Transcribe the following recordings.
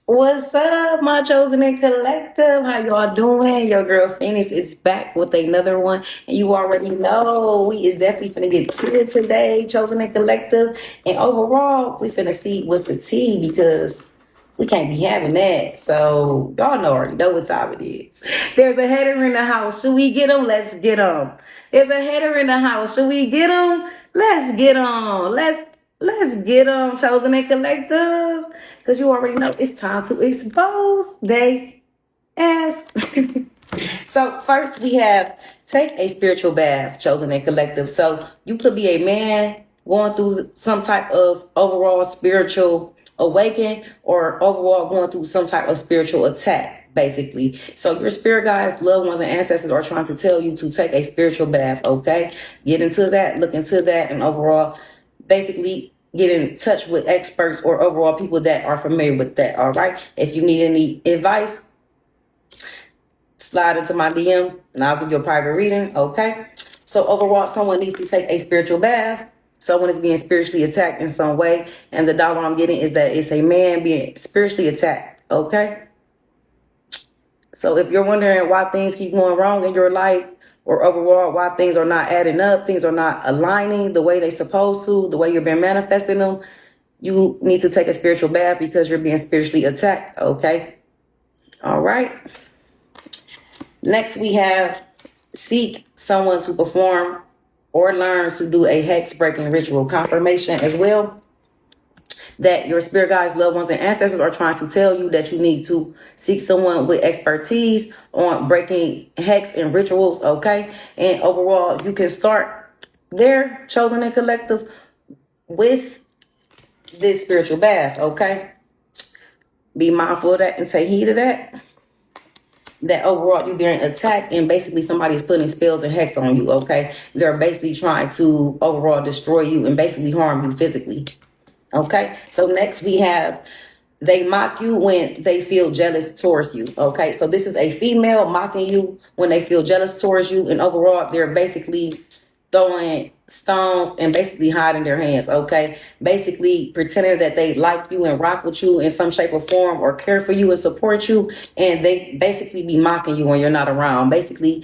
What's up, my chosen and collective? How y'all doing? Your girl Phoenix is back with another one, and you already know we is definitely finna get to it today, chosen and collective. And overall, we finna see what's the tea because we can't be having that. So y'all already know what time it is. There's a header in the house. Should we get him? Let's get him. There's a header in the house. Should we get him? Let's get him. Let's get them, chosen and collective. Because you already know it's time to expose they ass. So first we have take a spiritual bath, chosen and collective. So you could be a man going through some type of overall spiritual awakening or overall going through some type of spiritual attack, basically. So your spirit guides, loved ones, and ancestors are trying to tell you to take a spiritual bath, okay? Get into that, look into that, and overall basically get in touch with experts or overall people that are familiar with that. All right. If you need any advice, slide into my DM and I'll give you a private reading. Okay. So overall, someone needs to take a spiritual bath. Someone is being spiritually attacked in some way. And the dollar I'm getting is that it's a man being spiritually attacked. Okay. So if you're wondering why things keep going wrong in your life, or overall why things are not adding up, things are not aligning the way they're supposed to, the way you've been manifesting them, you need to take a spiritual bath because you're being spiritually attacked, okay? All right. Next, we have seek someone to perform or learn to do a hex breaking ritual. Confirmation as well that your spirit guides, loved ones, and ancestors are trying to tell you that you need to seek someone with expertise on breaking hex and rituals, okay? And overall, you can start there, chosen and collective, with this spiritual bath, okay? Be mindful of that and take heed of that. That overall you're being attacked and basically somebody's putting spells and hex on you, okay? They're basically trying to overall destroy you and basically harm you physically. Okay, so next we have they mock you when they feel jealous towards you. Okay, so this is a female mocking you when they feel jealous towards you, and overall they're basically throwing stones and basically hiding their hands. Okay, basically pretending that they like you and rock with you in some shape or form or care for you and support you, and they basically be mocking you when you're not around. Basically,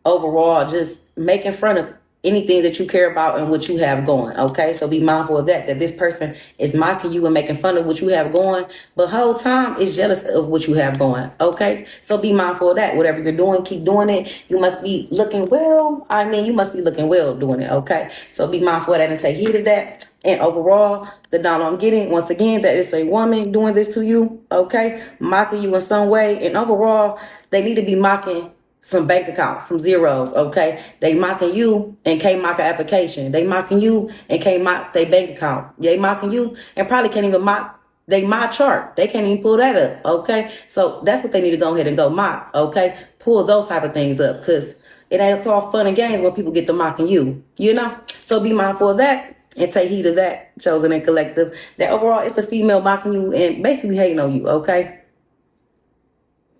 overall, just making fun of anything that you care about and what you have going. Okay, so be mindful of that this person is mocking you and making fun of what you have going, but whole time is jealous of what you have going. Okay, so be mindful of that. Whatever you're doing, keep doing it. You must be looking well. You must be looking well doing it. Okay, so be mindful of that and take heed of that. And overall, the dollar I'm getting, once again, that it's a woman doing this to you, okay, mocking you in some way. And overall, they need to be mocking some bank accounts, some zeros, okay? They mocking you and can't mock an application. They mocking you and can't mock their bank account. They mocking you and probably can't even mock my chart. They can't even pull that up, okay? So that's what they need to go ahead and go mock, okay? Pull those type of things up because it ain't all fun and games when people get to mocking you, you know? So be mindful of that and take heed of that, chosen and collective. That overall, it's a female mocking you and basically hating on you, okay?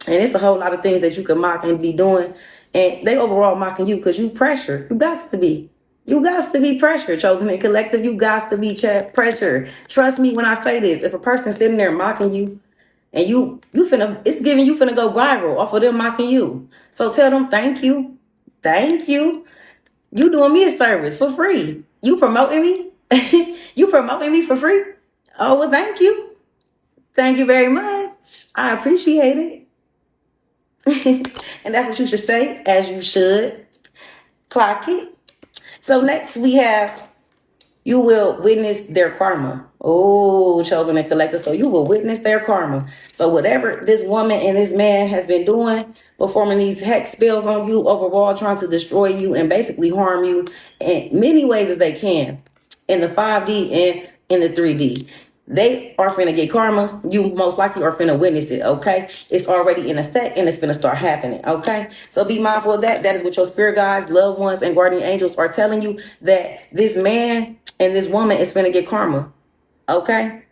And it's a whole lot of things that you can mock and be doing. And they overall mocking you because you pressure. You got to be. You got to be pressure, chosen and collective. You got to be pressure. Trust me when I say this. If a person's sitting there mocking you and it's giving you finna go viral off of them mocking you. So tell them thank you. Thank you. You doing me a service for free. You promoting me? You promoting me for free? Oh, well, thank you. Thank you very much. I appreciate it. And that's what you should say, as you should. Clock it. So next we have, you will witness their karma. Oh, chosen and collected. So you will witness their karma. So whatever this woman and this man has been doing, performing these hex spells on you, overall trying to destroy you and basically harm you in many ways as they can, in the 5D and in the 3D. They are finna get karma. You most likely are finna witness it, okay? It's already in effect and it's finna start happening, okay? So be mindful of that. That is what your spirit guides, loved ones, and guardian angels are telling you, that this man and this woman is finna get karma, okay?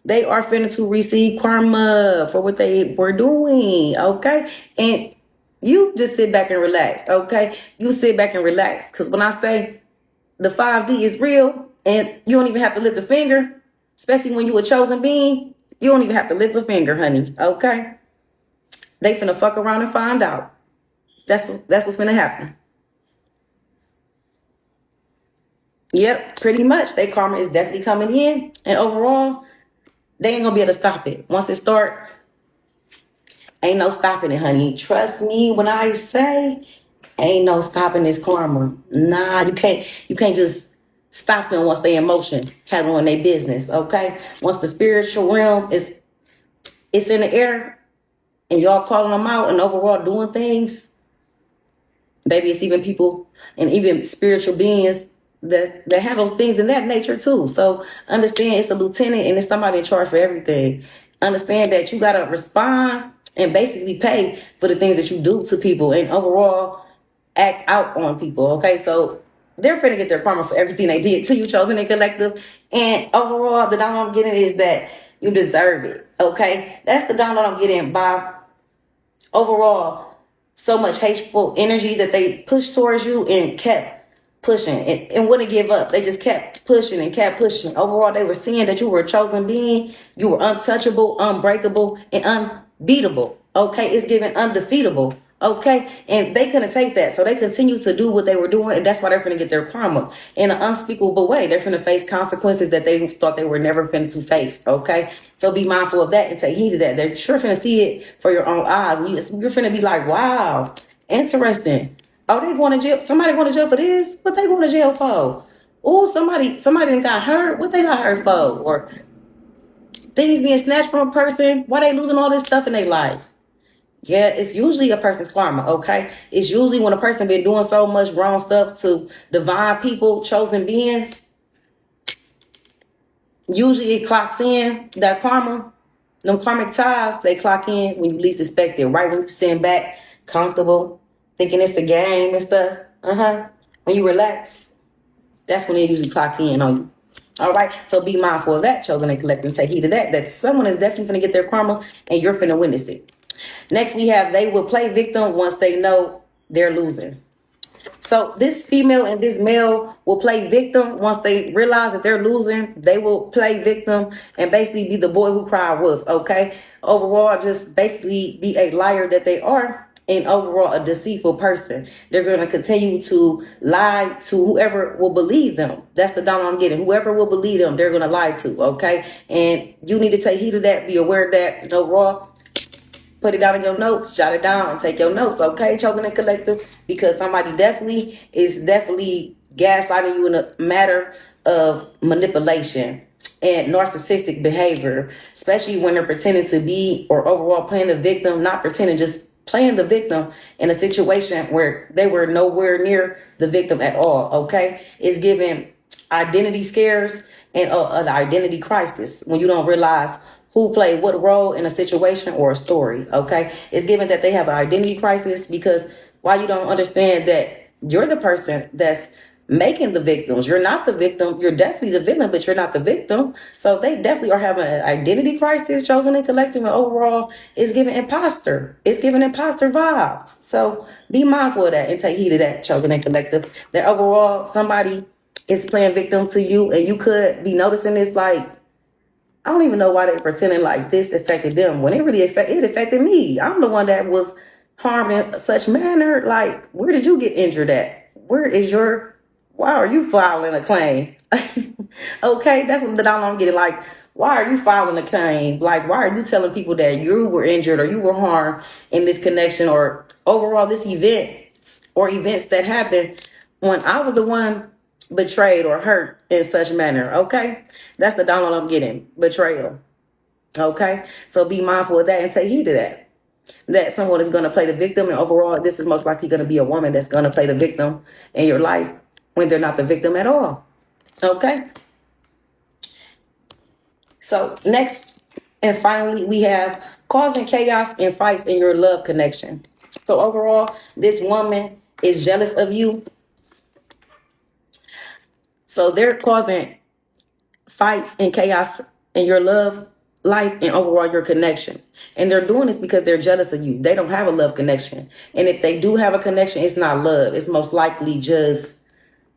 They are finna to receive karma for what they were doing, okay? And you just sit back and relax, okay? You sit back and relax. Because when I say the 5D is real and you don't even have to lift a finger, especially when you're a chosen being, You don't even have to lift a finger, honey. Okay? They finna fuck around and find out. That's what's finna happen. Yep, pretty much. Their karma is definitely coming in. And overall, they ain't gonna be able to stop it. Once it start, ain't no stopping it, honey. Trust me when I say ain't no stopping this karma. Nah, you can't just stop them once they in motion, handling their business, okay? Once the spiritual realm is it's in the air and y'all calling them out and overall doing things, maybe it's even people and even spiritual beings that handles things in that nature too. So understand it's a lieutenant and it's somebody in charge for everything. Understand that you gotta respond and basically pay for the things that you do to people and overall act out on people. Okay, so they're finna get their karma for everything they did to you, chosen and collective. And overall, the download I'm getting is that you deserve it. Okay, that's the download I'm getting by overall so much hateful energy that they pushed towards you and kept pushing and wouldn't give up. They just kept pushing and kept pushing. Overall, they were seeing that you were a chosen being. You were untouchable, unbreakable, and unbeatable. Okay, it's given undefeatable. Okay, and they couldn't take that, so they continued to do what they were doing, and that's why they're finna get their karma in an unspeakable way. They're finna face consequences that they thought they were never finna to face. Okay, so be mindful of that and take heed of that. They're sure finna see it for your own eyes. You're finna be like, wow, interesting. Oh, they going to jail? Somebody going to jail for this? What they going to jail for? Oh, somebody done got hurt. What they got hurt for? Or things being snatched from a person. Why they losing all this stuff in their life? Yeah, it's usually a person's karma, okay? It's usually when a person been doing so much wrong stuff to divine people, chosen beings. Usually it clocks in, that karma, them karmic ties, they clock in when you least expect it. Right when you sitting back, comfortable, thinking it's a game and stuff. When you relax, that's when they usually clock in on you. All right, so be mindful of that, chosen and collective, and take heed of that someone is definitely going to get their karma and you're finna witness it. Next, we have they will play victim once they know they're losing. So this female and this male will play victim once they realize that they're losing. They will play victim and basically be the boy who cried wolf, okay? Overall, just basically be a liar that they are and overall a deceitful person. They're going to continue to lie to whoever will believe them. That's the dollar I'm getting. Whoever will believe them, they're going to lie to, okay? And you need to take heed of that. Be aware of that. Overall, put it down in your notes, jot it down and take your notes, okay, chosen and collective, because somebody is definitely gaslighting you in a matter of manipulation and narcissistic behavior, especially when they're pretending to be or overall playing the victim, not pretending, just playing the victim in a situation where they were nowhere near the victim at all, okay? It's giving identity scares and an identity crisis when you don't realize who played what role in a situation or a story, okay? It's given that they have an identity crisis because why you don't understand that you're the person that's making the victims. You're not the victim. You're definitely the villain, but you're not the victim. So they definitely are having an identity crisis, chosen and collective, and overall it's giving imposter. It's giving imposter vibes. So be mindful of that and take heed of that, chosen and collective, that overall somebody is playing victim to you and you could be noticing this like, I don't even know why they're pretending like this affected them when it affected me. I'm the one that was harmed in such manner. Like, where did you get injured at? Why are you filing a claim? Okay, that's what the dollar I'm getting. Like, why are you filing a claim? Like, why are you telling people that you were injured or you were harmed in this connection or overall this event or events that happened when I was the one betrayed or hurt in such manner, okay? That's the download I'm getting, betrayal, okay? So be mindful of that and take heed of that. That someone is going to play the victim, and overall, this is most likely going to be a woman that's going to play the victim in your life when they're not the victim at all, okay? So next and finally, we have causing chaos and fights in your love connection. So overall, this woman is jealous of you. So they're causing fights and chaos in your love life and overall your connection. And they're doing this because they're jealous of you. They don't have a love connection. And if they do have a connection, it's not love. It's most likely just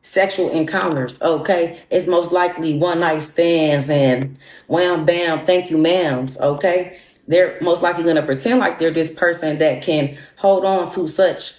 sexual encounters, okay? It's most likely one night stands and wham bam, thank you ma'ams, okay? They're most likely going to pretend like they're this person that can hold on to such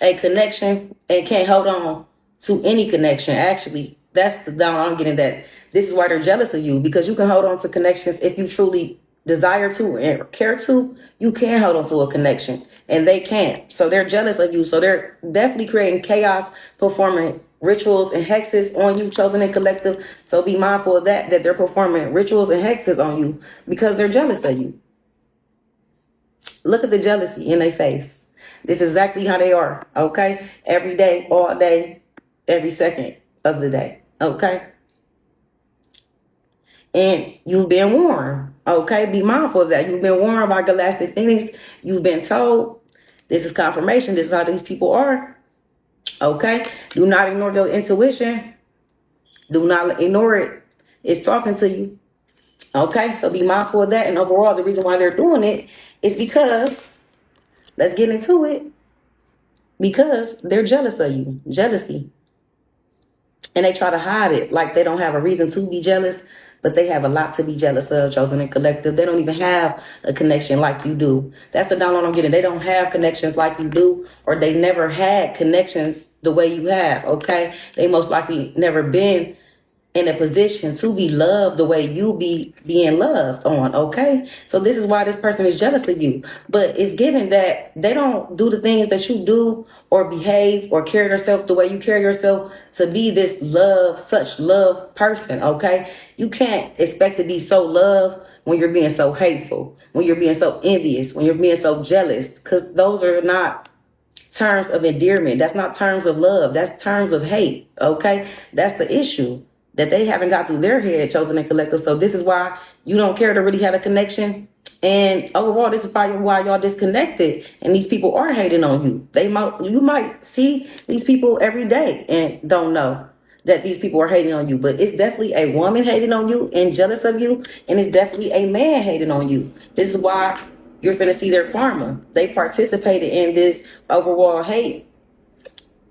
a connection and can't hold on to any connection. Actually, that's the down I'm getting, that this is why they're jealous of you, because you can hold on to connections if you truly desire to and care to. You can hold on to a connection and they can't. So they're jealous of you. So they're definitely creating chaos, performing rituals and hexes on you, chosen and collective. So be mindful of that they're performing rituals and hexes on you because they're jealous of you. Look at the jealousy in their face. This is exactly how they are, okay? Every day, all day, every second of the day, okay? And you've been warned, okay? Be mindful of that. You've been warned by Galactic Phoenix. You've been told this is confirmation. This is how these people are, okay? Do not ignore your intuition. Do not ignore it. It's talking to you, okay? So be mindful of that. And overall, the reason why they're doing it is because, let's get into it, because they're jealous of you. Jealousy. And they try to hide it like they don't have a reason to be jealous, but they have a lot to be jealous of, chosen and collective. They don't even have a connection like you do. That's the download I'm getting. They don't have connections like you do, or they never had connections the way you have, okay? They most likely never been in a position to be loved the way you be being loved on, okay? So this is why this person is jealous of you. But it's given that they don't do the things that you do or behave or carry yourself the way you carry yourself to be this love, such love person, okay? You can't expect to be so loved when you're being so hateful, when you're being so envious, when you're being so jealous, because those are not terms of endearment. That's not terms of love. That's terms of hate, okay? That's the issue that they haven't got through their head, chosen and collective. So this is why you don't care to really have a connection. And overall, this is probably why y'all disconnected. And these people are hating on you. You might see these people every day and don't know that these people are hating on you. But it's definitely a woman hating on you and jealous of you. And it's definitely a man hating on you. This is why you're finna see their karma. They participated in this overall hate,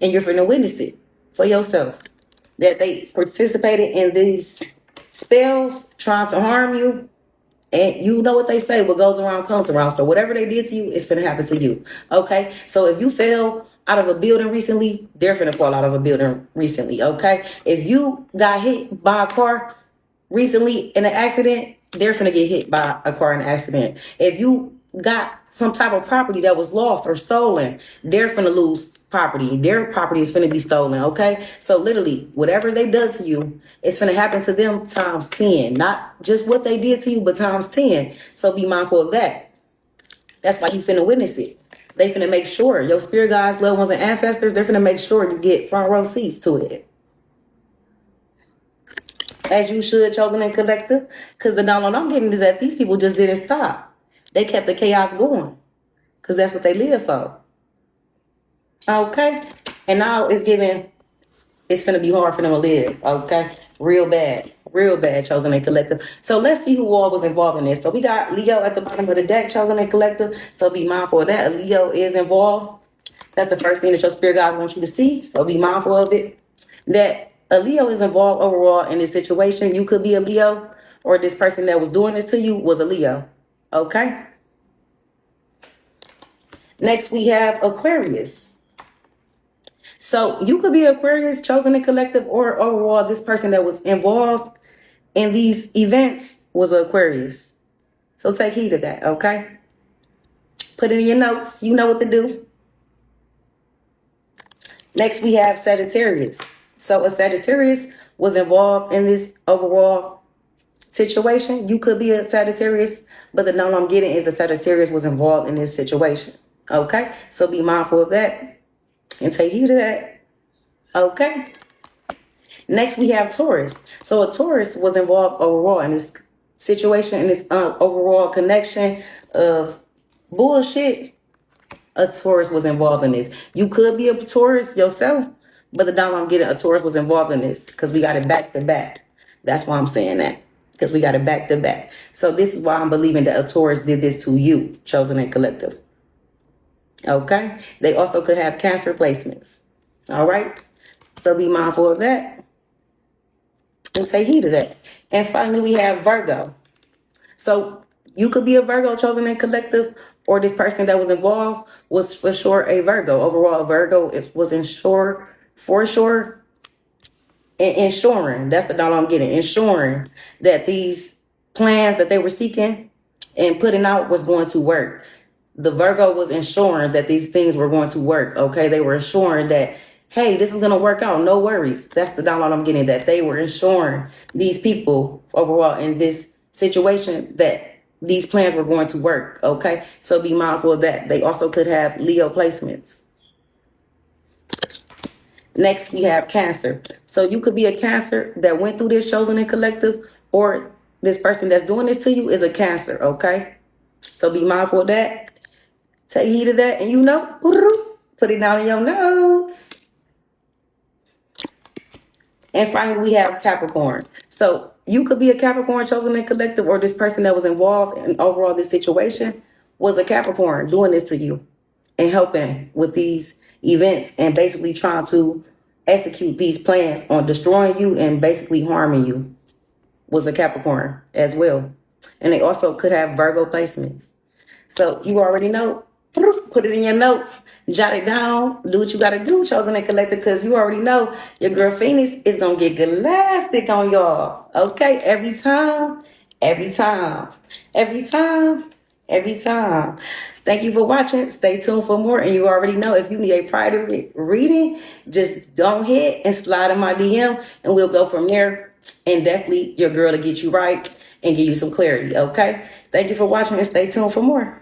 and you're finna witness it for yourself. That they participated in these spells trying to harm you. And you know what they say, what goes around comes around. So whatever they did to you, it's finna happen to you. Okay? So if you fell out of a building recently, they're finna fall out of a building recently. Okay? If you got hit by a car recently in an accident, they're finna get hit by a car in an accident. If you got some type of property that was lost or stolen, they're finna lose property. Their property is finna be stolen, okay? So literally, whatever they done to you, it's finna happen to them times 10. Not just what they did to you, but times 10. So be mindful of that. That's why you finna witness it. They finna make sure, your spirit guides, loved ones, and ancestors, they're finna make sure you get front row seats to it. As you should, chosen and collective. Because the download I'm getting is that these people just didn't stop. They kept the chaos going. Because that's what they live for. Okay? And now it's going to be hard for them to live. Okay? Real bad. Real bad, chosen and collective. So let's see who all was involved in this. So we got Leo at the bottom of the deck, chosen and collective. So be mindful of that. Leo is involved. That's the first thing that your spirit guide wants you to see. So be mindful of it. That a Leo is involved overall in this situation. You could be a Leo, or this person that was doing this to you was a Leo. Okay? Next, we have Aquarius. So you could be Aquarius, chosen and collective, or overall this person that was involved in these events was Aquarius. So take heed of that, okay? Put it in your notes. You know what to do. Next, we have Sagittarius. So a Sagittarius was involved in this overall situation. You could be a Sagittarius, but the note I'm getting is the Sagittarius was involved in this situation. Okay? So be mindful of that and take heed of that. Okay? Next, we have Taurus. So a Taurus was involved overall in this situation, in this overall connection of bullshit. A Taurus was involved in this. You could be a Taurus yourself, but the dollar I'm getting, a Taurus was involved in this because we got it back to back. That's why I'm saying that, because we got it back to back. So this is why I'm believing that a Taurus did this to you, chosen and collective. Okay? They also could have Cancer placements. All right? So be mindful of that and take heed of that. And finally, we have Virgo. So you could be a Virgo chosen in collective, or this person that was involved was for sure a Virgo. Overall, Virgo it was for sure, ensuring, that's the dollar I'm getting, ensuring that these plans that they were seeking and putting out was going to work. The Virgo was ensuring that these things were going to work. Okay. They were ensuring that, hey, this is going to work out. No worries. That's the download I'm getting, that they were ensuring these people overall in this situation that these plans were going to work. Okay. So be mindful of that. They also could have Leo placements. Next, we have Cancer. So you could be a Cancer that went through this chosen and collective, or this person that's doing this to you is a Cancer. Okay. So be mindful of that. Take heed of that, and put it down in your notes. And finally, we have Capricorn. So you could be a Capricorn chosen in collective, or this person that was involved in overall this situation was a Capricorn doing this to you and helping with these events and basically trying to execute these plans on destroying you and basically harming you, was a Capricorn as well. And they also could have Virgo placements. So you already know. Put it in your notes, jot it down, do what you gotta do, chosen and collected, because you already know your girl Phoenix is gonna get galactic on y'all. Okay, every time, every time, every time, every time. Thank you for watching. Stay tuned for more. And you already know, if you need a private reading, just don't hit and slide in my DM, and we'll go from there. And definitely your girl to get you right and give you some clarity. Okay. Thank you for watching, and stay tuned for more.